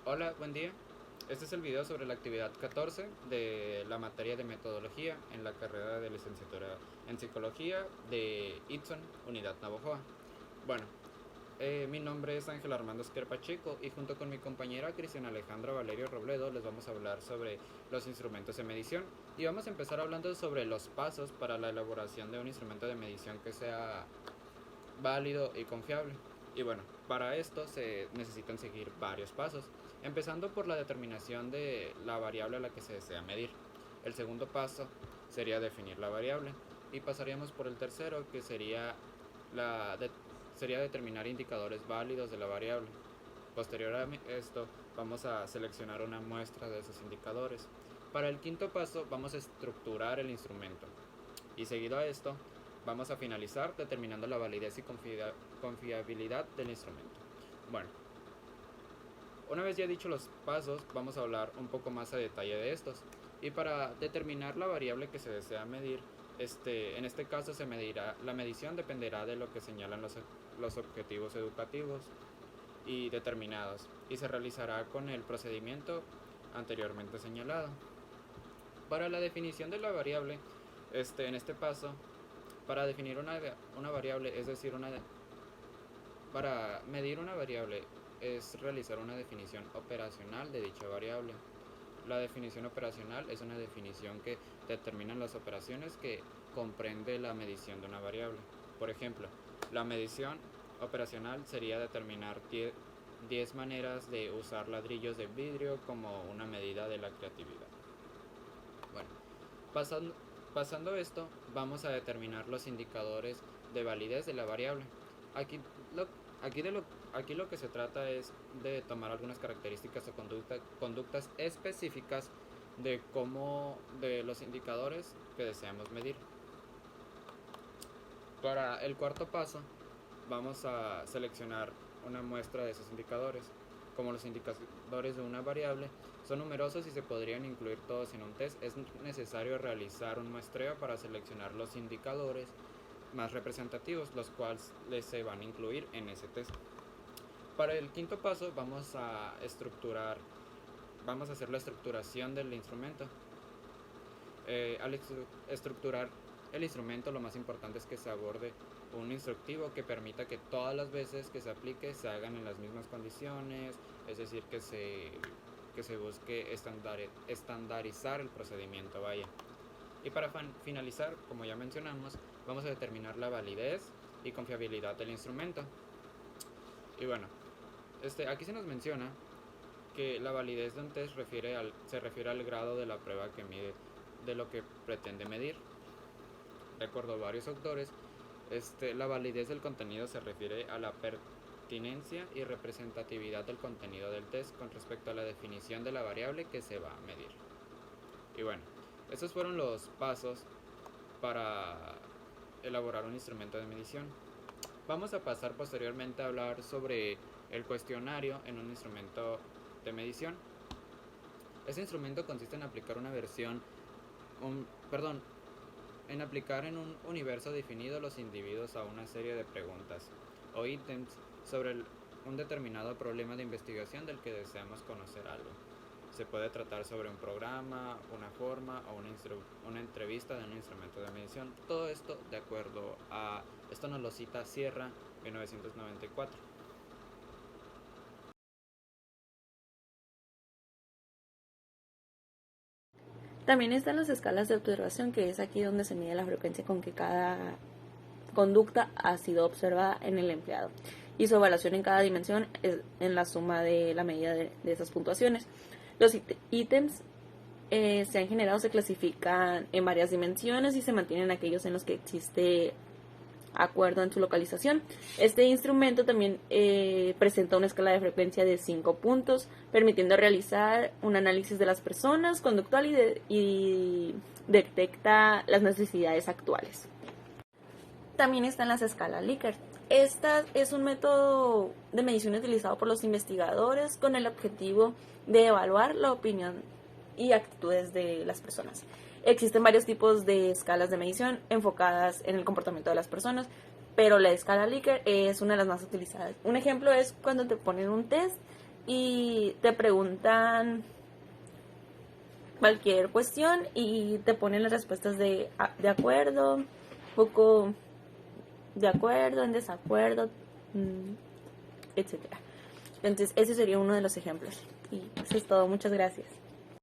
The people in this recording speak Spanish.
Hola, buen día. Este es el video sobre la actividad 14 de la materia de metodología en la carrera de licenciatura en psicología de Itson, Unidad Navojoa. Bueno, mi nombre es Ángel Armando Esquer Pacheco y junto con mi compañera Cristiana Alejandra Valerio Robledo les vamos a hablar sobre los instrumentos de medición y vamos a empezar hablando sobre los pasos para la elaboración de un instrumento de medición que sea válido y confiable. Y bueno, para esto se necesitan seguir varios pasos, empezando por la determinación de la variable a la que se desea medir. El segundo paso sería definir la variable y pasaríamos por el tercero, que sería determinar indicadores válidos de la variable. Posterior a esto, vamos a seleccionar una muestra de esos indicadores. Para el quinto paso, vamos a estructurar el instrumento. Y seguido a esto, vamos a finalizar determinando la validez y confiabilidad del instrumento. Bueno, una vez ya dicho los pasos, vamos a hablar un poco más a detalle de estos. Y para determinar la variable que se desea medir, en este caso la medición dependerá de lo que señalan los objetivos educativos y determinados, y se realizará con el procedimiento anteriormente señalado. Para la definición de la variable, en este paso, para definir una variable, es decir, para medir una variable, es realizar una definición operacional de dicha variable. La definición operacional es una definición que determina las operaciones que comprende la medición de una variable. Por ejemplo, la medición operacional sería determinar 10 maneras de usar ladrillos de vidrio como una medida de la creatividad. Bueno, pasando esto, vamos a determinar los indicadores de validez de la variable. Aquí lo, aquí lo que se trata es de tomar algunas características o conductas específicas de los indicadores que deseamos medir. Para el cuarto paso, vamos a seleccionar una muestra de esos indicadores. Como los indicadores de una variable son numerosos y se podrían incluir todos en un test, es necesario realizar un muestreo para seleccionar los indicadores más representativos, los cuales se van a incluir en ese test. Para el quinto paso vamos a hacer la estructuración del instrumento. Al estructurar el instrumento, lo más importante es que se aborde un instructivo que permita que todas las veces que se aplique se hagan en las mismas condiciones, es decir, que se busque estandarizar el procedimiento, vaya. Y para finalizar, como ya mencionamos, vamos a determinar la validez y confiabilidad del instrumento. Y bueno, aquí se nos menciona que la validez de un test se refiere al grado de la prueba que mide de lo que pretende medir. De acuerdo a varios autores, la validez del contenido se refiere a la pertinencia y representatividad del contenido del test con respecto a la definición de la variable que se va a medir. Y bueno, estos fueron los pasos para elaborar un instrumento de medición. Vamos a pasar posteriormente a hablar sobre el cuestionario en un instrumento de medición. Este instrumento consiste en aplicar en aplicar en un universo definido los individuos a una serie de preguntas o ítems sobre un determinado problema de investigación del que deseamos conocer algo. Se puede tratar sobre un programa, una forma o una entrevista de un instrumento de medición. Todo esto de acuerdo a... Esto nos lo cita Sierra, 1994. También están las escalas de observación, que es aquí donde se mide la frecuencia con que cada conducta ha sido observada en el empleado. Y su evaluación en cada dimensión es en la suma de la medida de esas puntuaciones. Los ítems se han generado, se clasifican en varias dimensiones y se mantienen aquellos en los que existe acuerdo en su localización. Este instrumento también presenta una escala de frecuencia de 5 puntos, permitiendo realizar un análisis de las personas conductual y detecta las necesidades actuales. También están las escalas Likert. Esta es un método de medición utilizado por los investigadores con el objetivo de evaluar la opinión y actitudes de las personas. Existen varios tipos de escalas de medición enfocadas en el comportamiento de las personas, pero la escala Likert es una de las más utilizadas. Un ejemplo es cuando te ponen un test y te preguntan cualquier cuestión y te ponen las respuestas de acuerdo, poco de acuerdo, en desacuerdo, etcétera. Entonces ese sería uno de los ejemplos. Y eso es todo. Muchas gracias.